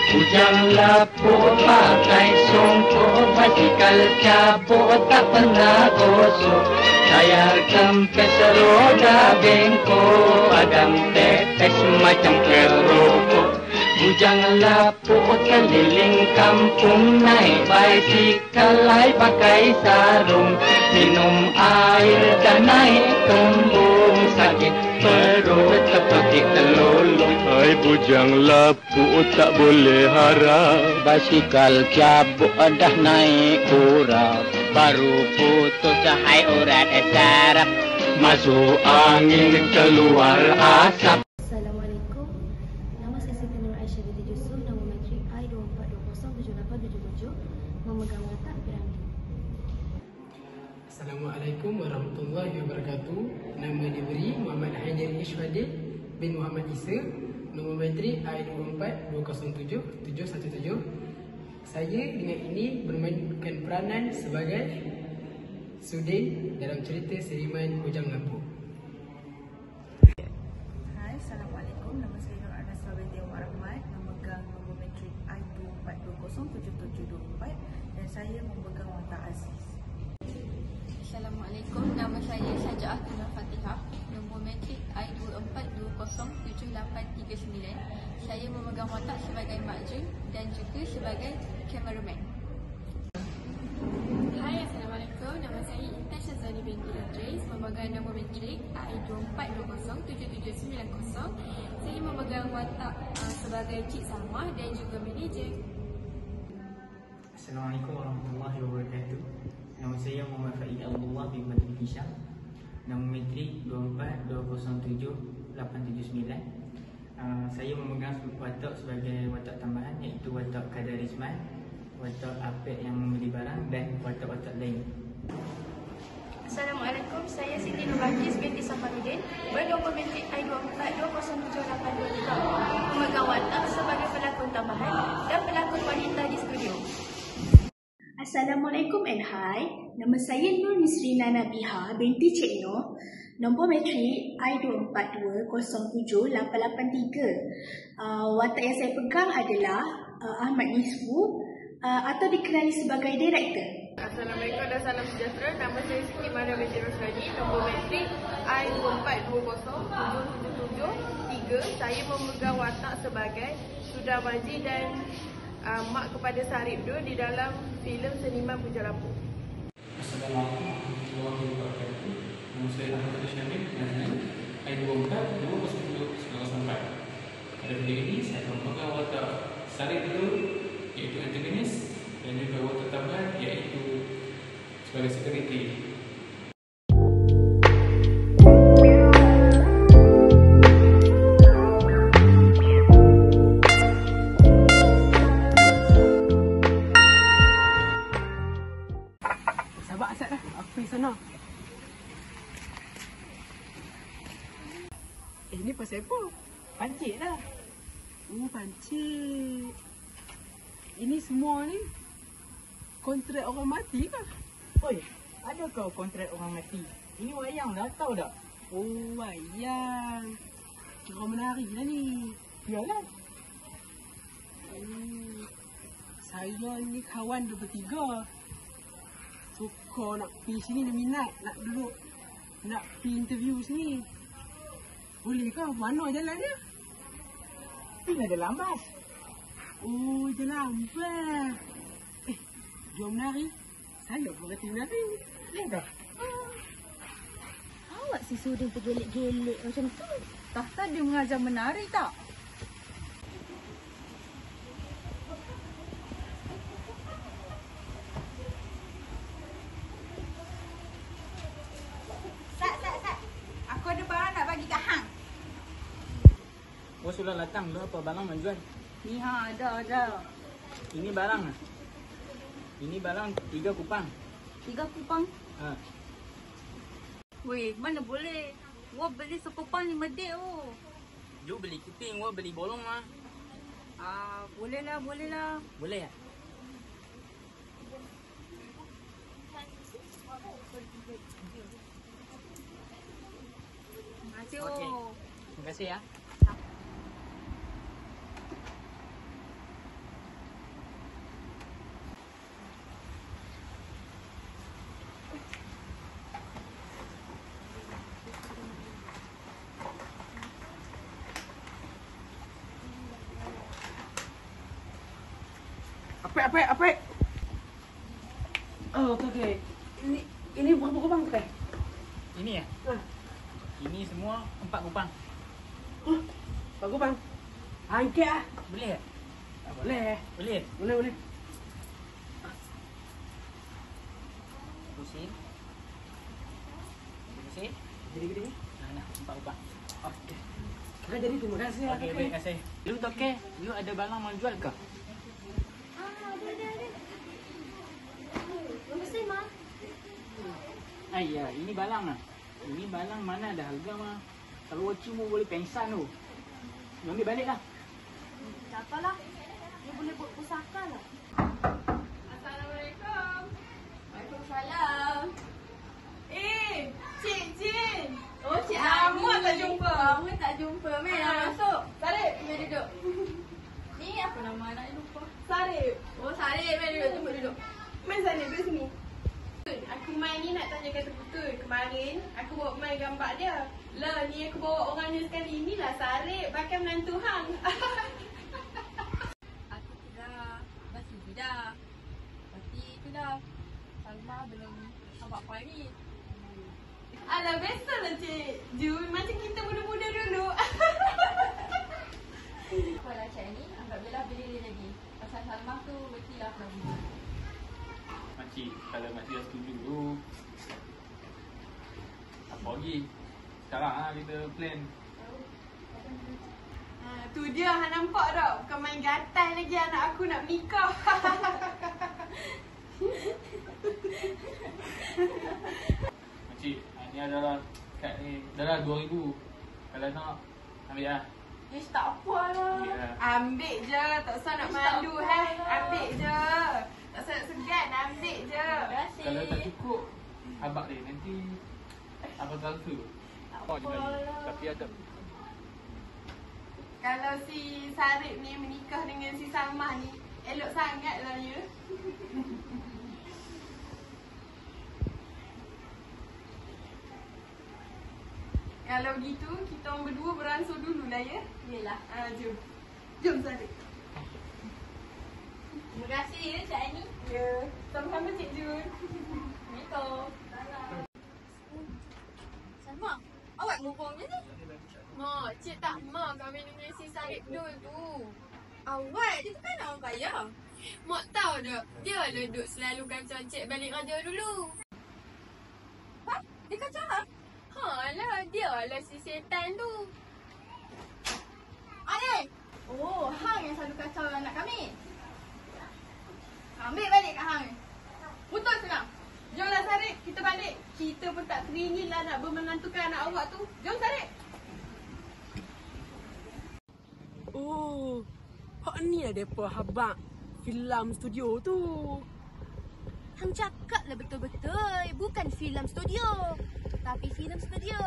Bujang lapuk pakai songkok, basikal cabut tak pernah gosok. Saya kempes roda bengkok, padam tetes macam kerupuk. Bujang lapuk keliling kampung, naik basikal lai pakai sarung. Minum air dan naik kembung, sakit perut seperti telulung. Hai bujang lapuk tak boleh harap, Basikal cabut dah naik kurang, baru putus cahaya urat saraf. Masuk angin keluar asap. Assalamualaikum. Nama saya Siti Nur Aisyah binti Yusuf, nombor matrik I24207877, memegang watak Piramli. Assalamualaikum warahmatullahi wabarakatuh. Nama diberi Muhammad Haidar Ishwadil bin Muhammad Isa, nombor matrik I24207717. Saya dengan ini bermainkan peranan sebagai Sudin dalam cerita Seriman Bujang Lapuk. Hai, Assalamualaikum. Nama saya Nur Anasra binti Umar Ahmad, memegang nombor matrik I24207724 dan saya memegang watak Aziz. Assalamualaikum, nama saya Syaja'ah Tunal Fatihah, nombor matrik I24207839. Saya memegang watak sebagai Mak Jun dan juga sebagai cameraman. Hai, Assalamualaikum. Nama saya Intan Syazani binti Idris, memegang nombor matrik I24207790. Saya memegang watak sebagai Cik Salmah dan juga manager. Assalamualaikum warahmatullahi wabarakatuh. Nama saya Muhammad Faiz Abdullah bin Badri Hisham, nombor matrik 242077879. Saya memegang watak sebagai watak tambahan, iaitu watak Kadarisman, watak Apek yang membeli barang dan watak-watak lain. Assalamualaikum, saya Siti Nurbatis binti Safarudin, bernombor matrik I24207823, memegang watak sebagai pelakon tambahan dan pelakon wanita di studio. Assalamualaikum and hi. Nama saya Nur Nisrina Nabiha binti Cik Noh, nombor matrik I24207883. Watak yang saya pegang adalah Ahmad Nisfu, atau dikenali sebagai director. Assalamualaikum dan salam sejahtera. Nama saya Siti Mariam binti Rosradi, nombor matrik I24207773. Saya memegang watak sebagai Sudah Maji dan mak kepada Sarip Dul di dalam filem Seniman Bujang Lapuk. Assalamualaikum warahmatullahi wabarakatuh. Nama saya Ahmad Syamil dan I24207904. Pada video ini saya akan memegang watak Sarip Dul, iaitu antagonis, dan juga watak tambahan iaitu sebagai security. Sabar Asad lah, aku pergi sana. Ni pasal apa? Pancit lah. Pancit. Ini semua ni kontrak orang mati kah? Oi, ada kau kontrak orang mati? Ini wayang dah, tahu tak? Oh, wayang. Kira menarik lah ni. Biarlah. Saya ni kawan dia bertiga. Suka nak pergi sini, dia minat nak duduk, nak pergi interview sini. Boleh kah? Mana jalan dia? Ini ada lambas. Oh, jalan lambat. Jom menari. Saya pun kata menari. Ya dah. Awak si Sudin tergelek-gelek macam tu. Tak dia mengajar menari tak? Sat. Aku ada barang nak bagi kat hang. Oh, sudah datang dah, apa barang menjual? Ni ada. Ini barang. Ini barang 3 kupang. 3 kupang? Ha. Weh, mana boleh? Gua beli sekupang 5 dik oh. You beli kuping, gua beli bolong mah. Boleh lah. Boleh ya? kasih. Okey. Terima kasih ya. Apa? Oh, okey. Ini berapa kupang tu, Ini ya? Ini semua 4 kupang. Berapa kupang? Angkat ah. Boleh tak? Boleh. Boleh? Boleh. Pusing. Pusing. Gini. Nah, 4 kupang. Okey. Kakak jadi terima kasih. Okey, baik kasih. You Tokek, you ada barang mau jual ke? Mesti mah. Ya, ini balang lah. Ini balang mana ada harga mah. Kalau cuma boleh pengsan tu. You ambil balik lah. Tak apalah. Dia boleh buat pusaka lah. Assalamualaikum. Waalaikumsalam. Cik Jin. Oh, Cik Lama Ani. tak jumpa. Lama tak jumpa. Mari masuk. Sarip. Mari duduk. Ni apa nama anak ni lupa. Sarip. Oh, Sarip. Mari duduk. Tunggu duduk. Main sana, duduk sini. Aku main ni nak tanya kata betul. Kemarin aku bawa main gambar dia. Lah ni aku bawa orang ni sekali. Inilah Sarip, bakal menantu hang. Aku dah bersetuju dah. Tapi tu dah. Salma belum nampak pagi. Alah, biasalah Cik Jun. Macam kita muda-muda dulu. Apalah Cik ni, anggap je lah bila dia jadi. Pasal Salma tu berarti lah pernah bunuh. Makcik, kalau makcik dah setuju tu, apa lagi? Sekarang lah kita plan. Tu dia, hang nampak tak? Bukan main gatal lagi anak aku nak menikah. Makcik, ni adalah kad ni. Dah lah 2,000. Kalau nak, ambil lah. Ish, tak apa lah. Ambil lah. Ambil je, tak usah nak malu Ambil je. Tak usah nak segan, ambil je. Terima kasih. Kalau tak cukup, abang dia nanti abang transfer. Oh, dia bagi. Tapi ada. Kalau si Sarip ni menikah dengan si Salmah ni, elok sangat lah ya. Kalau gitu, kita orang berdua beransur dulu lah ya. Yelah. Jom. Jom Sarip. Terima kasih ya Cik Ani. Ya, sama-sama Cik Jun. Assalamualaikum. Salma, awak move on je ni? Mak, Cik tak mak kami dengan si Sarip dulu tu. Awak, dia tu kan orang kaya. Mak tahu tak, dia lah duk selalu kacau Cik balik radio dulu. Ha? Dia kacau lah? Lah, dia lah si setan tu. Ani! Oh, hang yang selalu kacau anak kami. Ambil balik kat hang ni. Betul senang. Jomlah Sarip, kita balik. Kita pun tak teringin lah nak bermenantukan anak awak tu. Jom Sarip. Oh, hak ni lah depa habaq filem studio tu. Hang cakap lah betul-betul. Bukan filem studio. Tapi filem studio.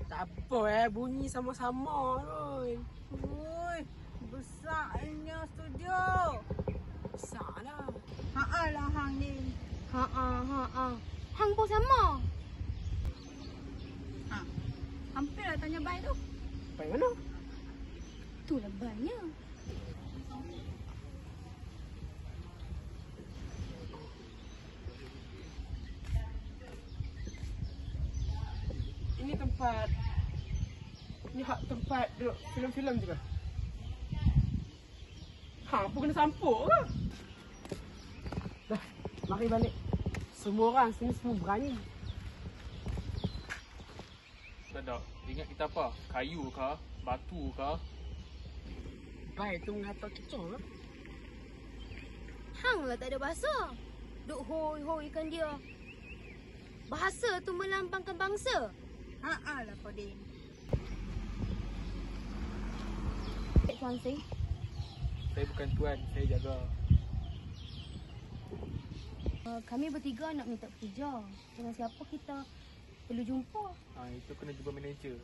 Tak apa bunyi sama-sama Rul. Oi, besarnya studio. Besarlah. Lah hang ni. Hang pun sama. Hampirlah tanya baik tu. Baik mana? Itulah banyak. Ini tempat. Ni hak tempat duduk filem-filem juga. Apa kena sampuk ke? Dah, mari balik. Semua orang sini semua berani. Tak. Ingat kita apa? Kayu ke? Batu ke? Baik tu mengapa kecoh lah. Hang lah tak ada bahasa. Duk hoi-hoikan dia. Bahasa tu melambangkan bangsa. Lah Podin. Tuan Sing. Saya bukan tuan, saya jaga. Kami bertiga nak minta pekerja. Dengan siapa kita perlu jumpa. Itu kena jumpa manager.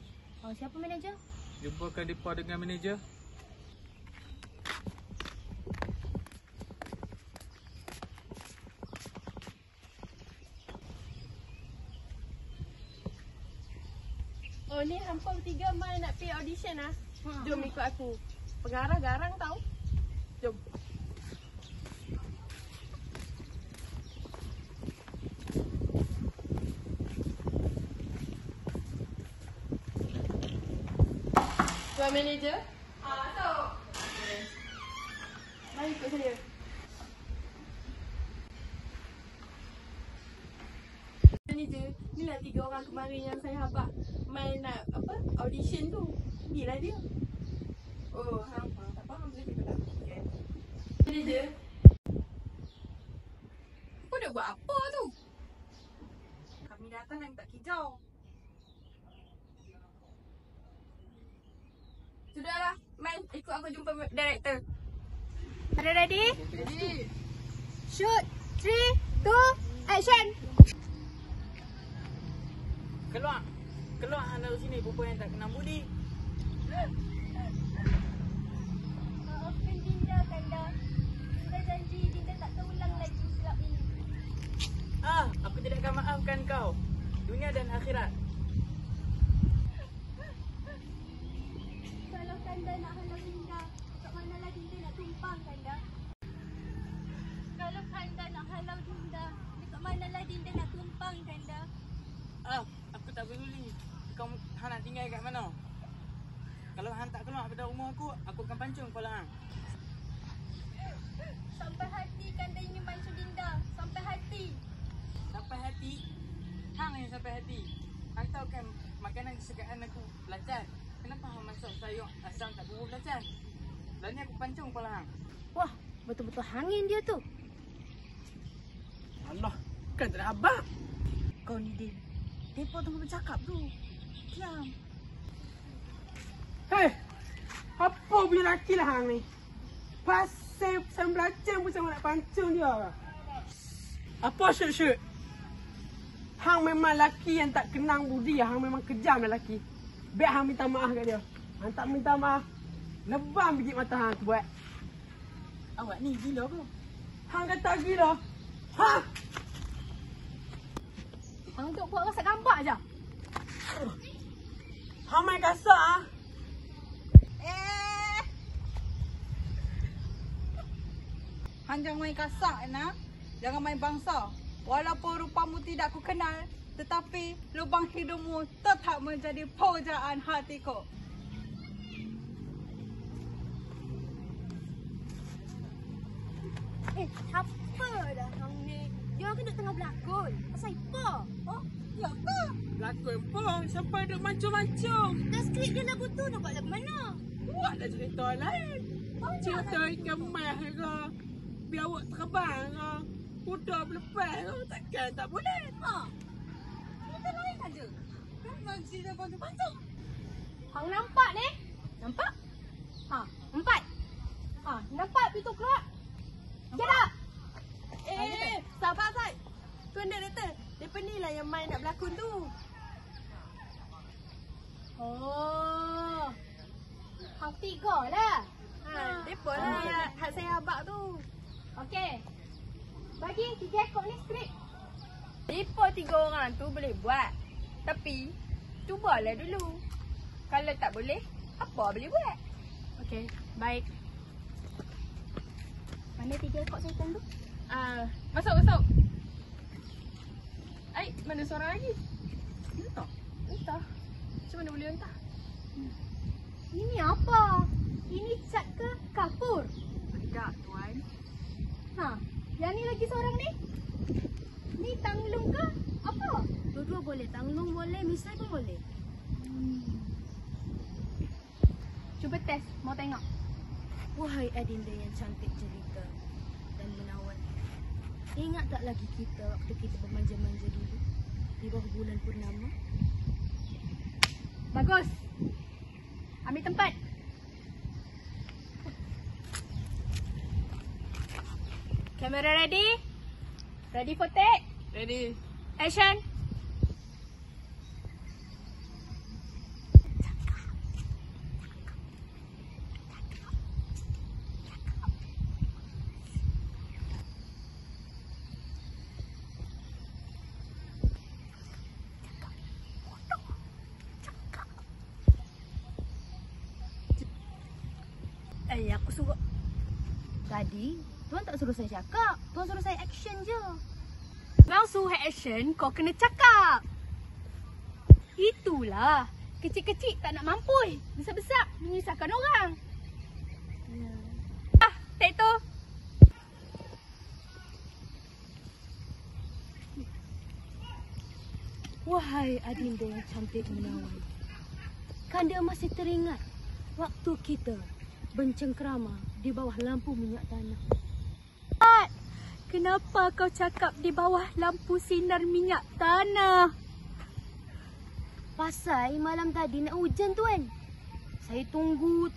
Siapa manager? Jumpakan depa dengan manager. Oh ni hampa bertiga mai nak pergi audition ah. Jom ikut aku. Pengarah garang tau. Jom. Tuan manager? Tahu. Mari ikut saya. Manager, inilah 3 orang kemarin yang saya habaq main nak audition tu. Inilah dia. Oh, hang tak faham boleh kita tak. Okay. Manager. Kau dah buat apa tu? Kami datang dan tak kijau. Sudahlah, main ikut aku jumpa director. Ada ready? Ready. Shoot. 3, 2, action. Keluar. Keluar hang dari sini, perempuan yang tak kenal budi. Maafkan Dinda, Kanda. Dinda janji Dinda tak terulang lagi silap ini. Aku tidak akan maafkan kau. Dunia dan akhirat. Kalau Kanda nak halau Dinda, kat manalah Dinda nak tumpang, Kanda? Kalau Kanda nak halau Dinda, dekat manalah Dinda nak tumpang, Kanda? Aku tak peduli. Kau hang nak tinggal kat mana? Kalau hang tak keluar daripada rumah aku akan pancung kepala hang. Sampai hati Kanda ingin pancung Dinda. Sampai hati. Sampai hati? Hang yang sampai hati. Hang tahu kan makanan kesukaan aku belacan. Kenapa hang masak sayur asam tak bubur belacan? Dan ni aku pancung kepala hang. Wah, betul-betul hangin dia tu. Allah, kan tak ada habaq. Kau ni Din. Depa tengah bercakap tu. Diam. Hei, apa punya laki lah hang ni? Pasal belacan pun sama nak pancung dia. Apa shoot? Hang memang laki yang tak kenang budi. Hang memang kejam lah laki. Biar hang minta maaf kat dia. Hang tak minta maaf, lebam biji mata hang aku buat. Awak ni gila ke? Hang kata gila. Ha! Hang duk buat rasa gambar je. Hang main kasar ah. Hang jangan main kasar, nak. Jangan main bangsa. Walaupun rupamu tidak ku kenal, tetapi lubang hidungmu tetap menjadi pujaan hatiku. Apa dah hang ni? Dia kan duk tengah berlakon. Pasal apa? Oh, ya ke? Lakon pun sampai duk mancung-mancung. Dah skrip dia lagu tu nak buat lagu mana? Buatlah cerita lain. Cerita ikan mas ke. Biar awak terbang ke. Kuda berlepas ke. Takkan tak boleh. Cerita lain aja. Kan masih dah pancung-pancung. Hang nampak ni? Nampak? Empat. Nampak pintu keluar? Get up! Sabar Sai. Tuan director, depa ni lah yang main nak berlakon tu. Oh. Hang tiga lah. Depa lah hak saya habaq tu. Okey. Bagi 3 ekor ni skrip. Depa 3 orang tu boleh buat. Tapi cubalah dulu. Kalau tak boleh, apa boleh buat? Okey, baik. Mana 3 ekor syaitan tu? Masuk. Ai, mana seorang lagi? Entah. Macam mana boleh entah? Ini apa? Ini cat ke kapur? Tidak, tuan. Yang ni lagi seorang ni? Ni tanglung ke? Apa? Dua-dua boleh. Tanglung boleh, misai pun boleh. Cuba test, mau tengok. Wahai Adinda yang cantik cerita dan menawan. Ingat tak lagi kita waktu kita bermanja-manja dulu di bawah bulan purnama? Bagus. Ambil tempat. Kamera ready? Ready for take? Ready. Action. Hai, aku suruh. Tadi, Tuan tak suruh saya cakap. Tuan suruh saya action je. Kau suruh action, kau kena cakap. Itulah. Kecil-kecil tak nak mampu. Besar-besar menyusahkan orang. Tak tu. Wahai adinda yang cantik menawan. Kanda masih teringat waktu kita bercengkrama di bawah lampu minyak tanah. Kenapa kau cakap di bawah lampu sinar minyak tanah? Pasal malam tadi nak hujan, Tuan. Saya tunggu.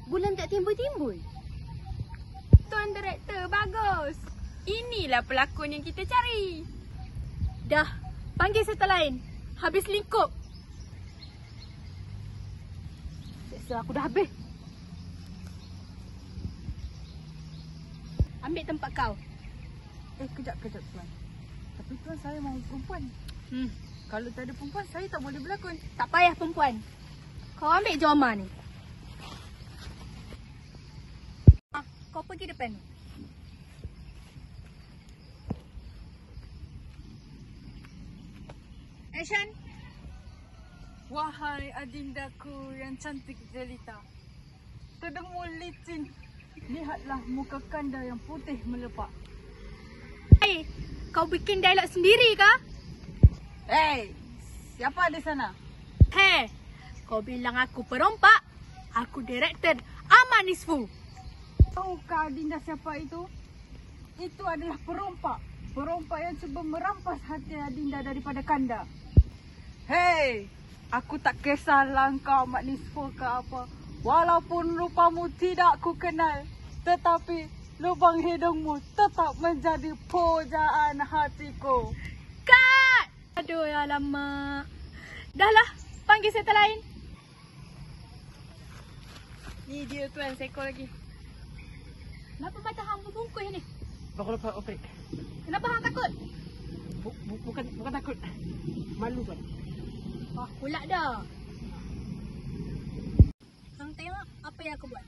Bulan tak timbul-timbul. Tuan Direktor, bagus. Inilah pelakon yang kita cari. Dah, panggil serta lain. Habis lingkup. Seksa aku dah habis. Ambil tempat kau. Kejap Tuan. Tapi Tuan, saya mahu perempuan. Kalau tak ada perempuan, saya tak boleh berlakon. Tak payah perempuan. Kau ambil Joma ni. Kau pergi depan. Action! Wahai adindaku yang cantik jelita. Kedengmu licin. Lihatlah muka Kanda yang putih melepak. Hei, kau bikin dialog sendiri kah? Hei, siapa di sana? Hei, kau bilang aku perompak. Aku Direktor Ahmad Nisfu. Tahukah adinda siapa itu? Itu adalah perompak. Perompak yang cuba merampas hati adinda daripada Kanda. Hei, aku tak kisahlah kau Ahmad Nisfu ke apa. Walaupun rupamu tidak ku kenal, tetapi lubang hidungmu tetap menjadi pujaan hatiku. Kat! Aduh, alamak. Dahlah, panggil serta lain. Ni dia Tuan, seekor lagi. Kenapa mata hang berbungkus ni? Baru lepas operate. Kenapa hang takut? Bukan takut. Malu, Tuan. Wah, pulak dah. Hang tengok apa yang aku buat.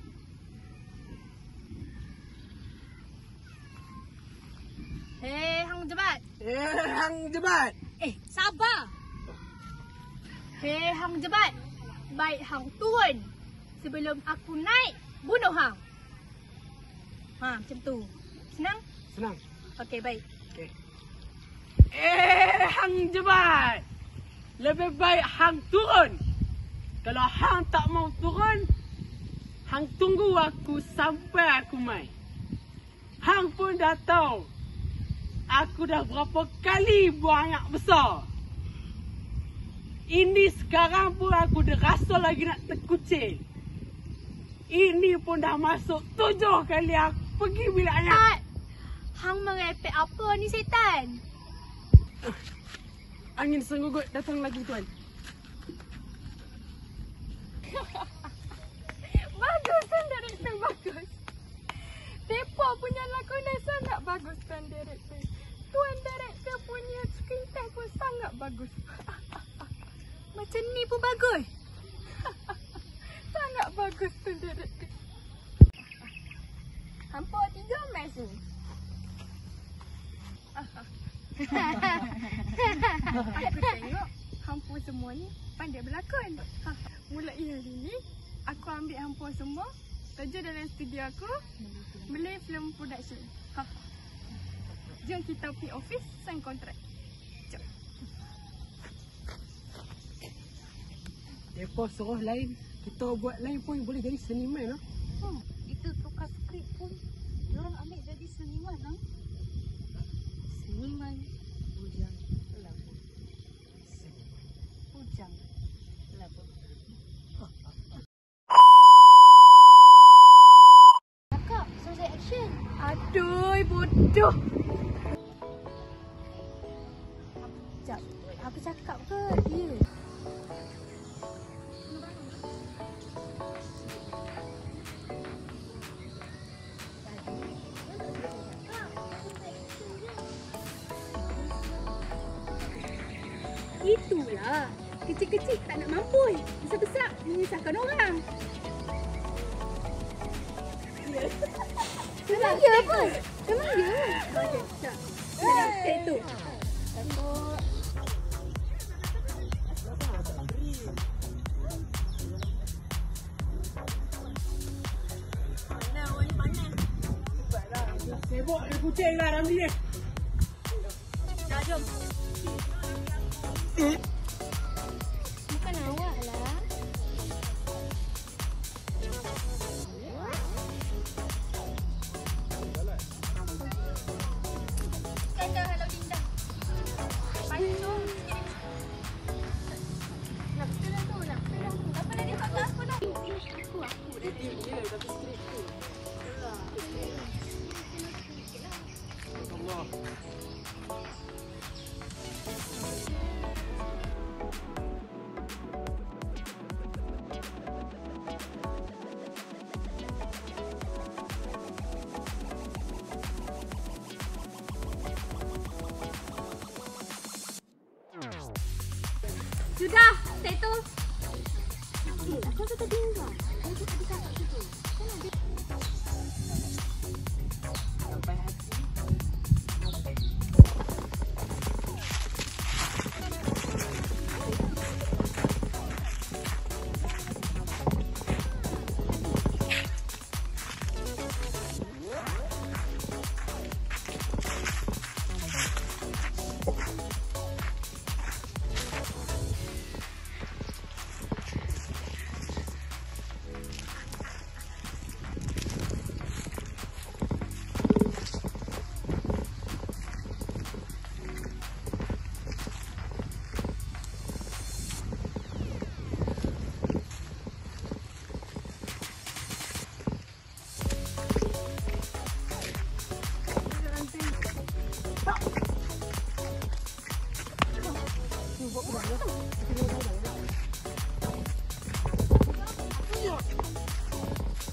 Hei, hang jebat. Hang jebat. Sabar. Hei, hang jebat. Baik hang turun. Sebelum aku naik, bunuh hang. Macam tu. Senang? Senang. Okey, baik. Okay. Hang jebat. Lebih baik hang turun. Kalau hang tak mau turun, hang tunggu aku sampai aku mai. Hang pun dah tahu aku dah berapa kali buang anak besar. Ini sekarang pun aku dah rasa lagi nak terkucil. Ini pun dah masuk 7 kali aku pergi bilik ayah. Hang merepek apa ni setan? Angin senggugut datang lagi, Tuan. Bagus Tuan Direktor, bagus. Depa punya lakonan sangat bagus Tuan Direktor. Tuan Direktor punya screen test pun sangat bagus. Macam ni pun bagus. Sangat bagus Tuan Direktor. Hampa 3 match tu. Aku tengok hampa semua ni pandai berlakon. Mulai hari ni aku ambil hampa semua kerja dalam studio aku, beli film production. Jom kita pergi office sign kontrak. Jom. Depa suruh lain, kita buat lain pun boleh jadi seniman lah. Itu tukar skrip pun diorang ambil jadi seniman lah. Seniman bujang pelakon. Bujang pelakon. Kakak, suruh saya action. Aduh, bodoh. Sekejap, aku cakap ke dia? Itulah. Kecil-kecil tak nak mampu. Besar-besar menyusahkan orang. Memang ya apa? Memang ya. Okey, jap. Take tu. Takut. Sibuk dia kucing lah Ramli ni. Dah jom. Bukan awak lah. Kata hello Dinda. Pasu. Nak pelan tu, nak pelan tu. Tak apa dia tak apa dah. Aku dah dia tapi straight tu. Allah. Sudah, take tu. Okey, aku kata tinggal. Aku tadi cakap situ. Sana dia. Sampai hati.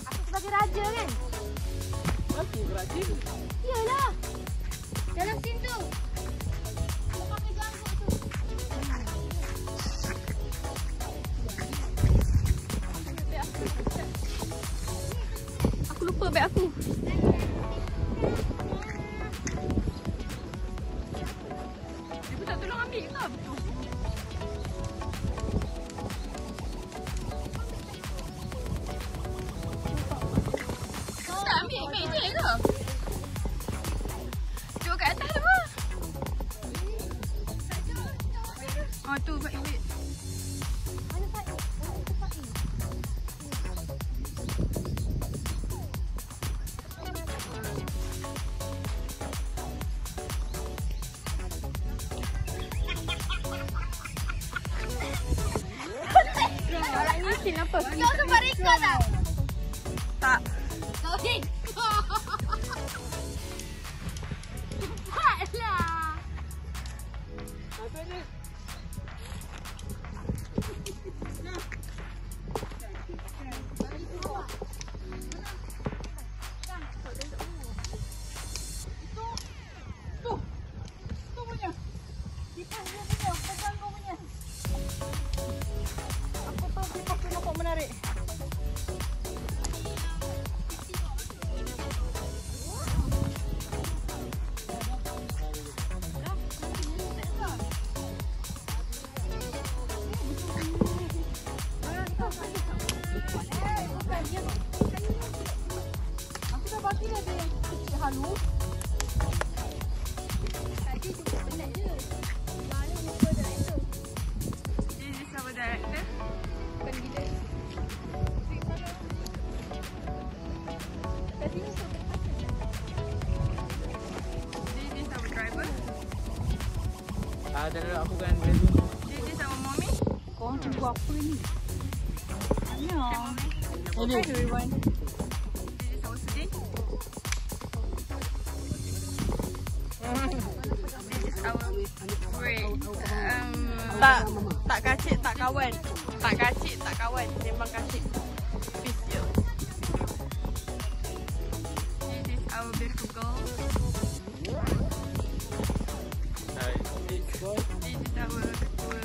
Aku sebagai raja kan? Okey, rajin. Iyalah. Dalam scene tu. Aku pakai janggut tu. Aku lupa beg aku. Dia pun tak tolong ambil ke? Tak ambil beg je ke? Cuba kat atas tu. Oh tu Faik beg. Mana Faik? Oh, itu Faik. Orang ni scene apa? Kau sempat record tak? Tak. Kau record. Cepatlah. Apa ni? Tu punya. Kipas dia punya. Pegang kau punya. Aku tahu kipas tu nampak menarik. Aku dah bagi dah dia yang kecil halu. Tadi tu penat je. Mana muka director? This is our director. Bukan gila. Kat sini tu kat mana? This is our driver. Dalam aku kan driver. This is our mommy. Kau orang tunggu apa ni? Tanya. Hi everyone. This is our Sudin. This is our break. Tak kacik, tak kawan. Tak kacik, tak kawan. Memang kacik. Peace yo. This is our beautiful girl. Hi. This is our ketua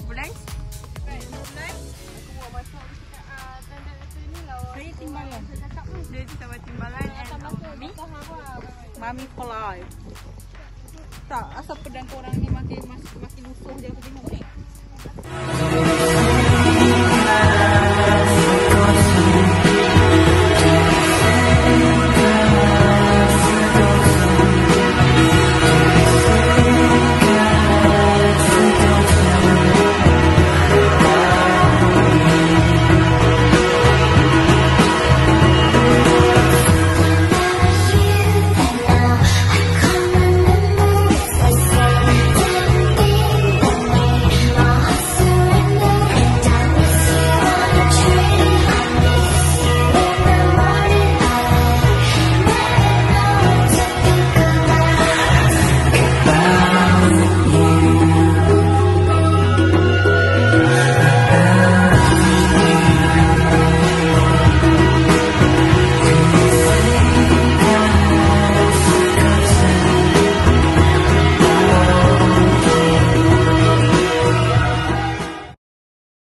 Bulai. Bulai. Saya timbalan. Dia tambah timbangan and Mami for life. Tak, asal pedang korang ni makin lusuh je aku tengok ni.